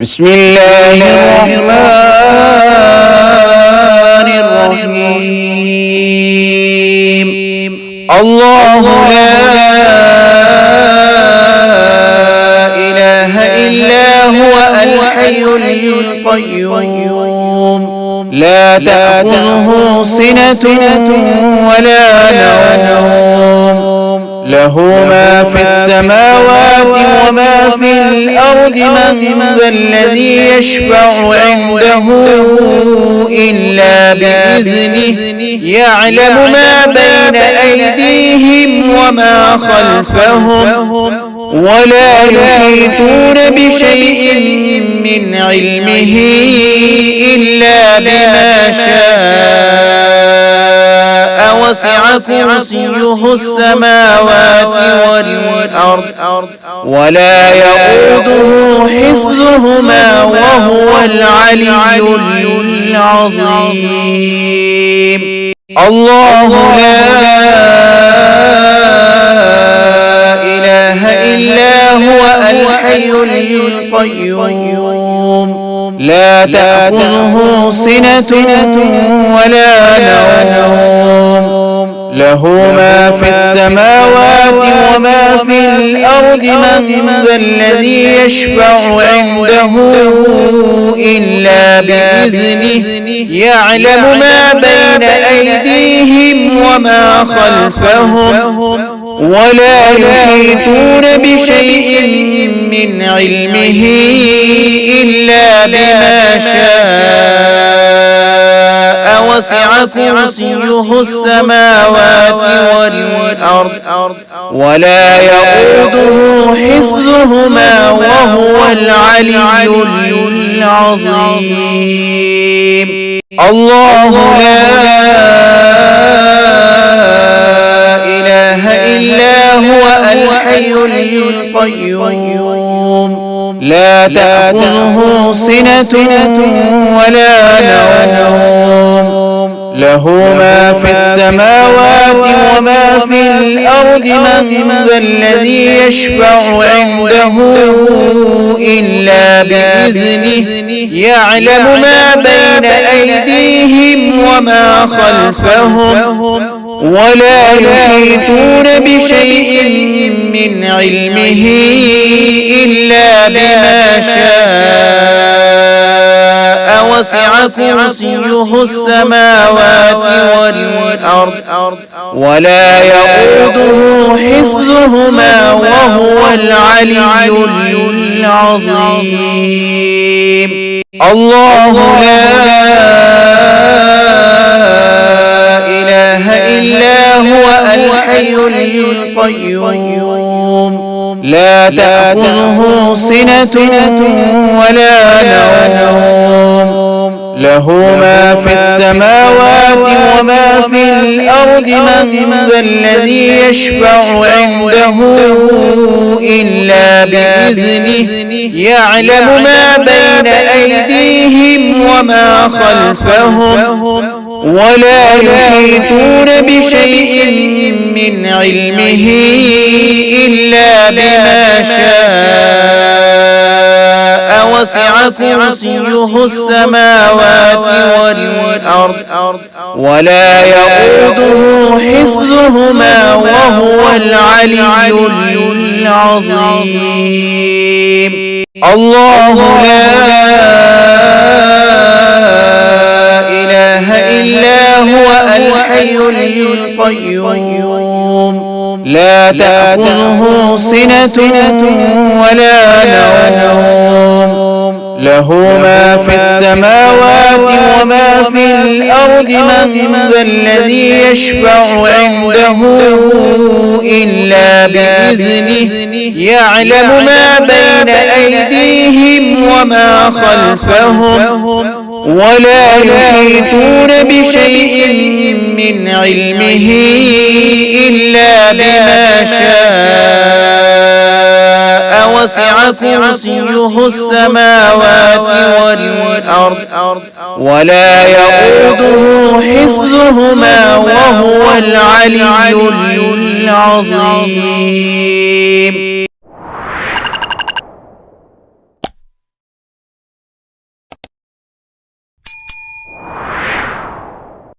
بسم الله الرحمن الرحيم. الله لا إله إلا هو الحي القيوم لا تأخذه سنة ولا نوم له ما في السماوات وما في الأرض من ذا الذي يشفع عنده إلا بإذنه يعلم ما بين أيديهم وما خلفهم ولا يحيطون بشيء من علمه إلا بما شاء وسع كرسيه السماوات والأرض ولا يؤوده حفظهما وهو العلي العظيم. الله لا إله إلا هو الحي القيوم لا تأخذه سنة ولا نوم له ما في السماوات وما في الأرض من ذا الذي يشفع عنده إلا بإذنه يعلم ما بين أيديهم وما خلفهم ولا يحيطون بشيء من علمه إلا بما شاء وسع كرسيه السماوات والأرض ولا يؤوده حفظهما وهو العلي العظيم. الله لا إله إلا هو الحي القيوم لا تأخذه سنة ولا نوم له ما في السماوات وما في الأرض من ذا الذي يشفع عنده إلا بإذنه يعلم ما بين أيديهم وما خلفهم ولا يحيطون بشيء من علمه إلا بما شاء وسع كرسيه السماوات والأرض ولا يؤوده حفظهما وهو العلي العظيم. الله لا إله إلا هو الحي القيوم لا تأخذه سنة ولا نوم له ما في السماوات وما في الأرض من ذا الذي يشفع عنده إلا بإذنه يعلم ما بين أيديهم وما خلفهم ولا يحيطون بشيء من علمه إلا بما شاء وسع كرسيه السماوات والأرض ولا يؤوده حفظهما وهو العلي العظيم. الله لا إله إلا هو الحي القيوم لا تأخذه سنة ولا نوم له ما في السماوات وما في الأرض من ذا الذي يشفع عنده إلا بإذنه يعلم ما بين أيديهم وما خلفهم ولا يحيطون بشيء من علمه إلا بما شاء وسع كرسيه السماوات والأرض ولا يؤوده حفظهما وهو العلي العظيم.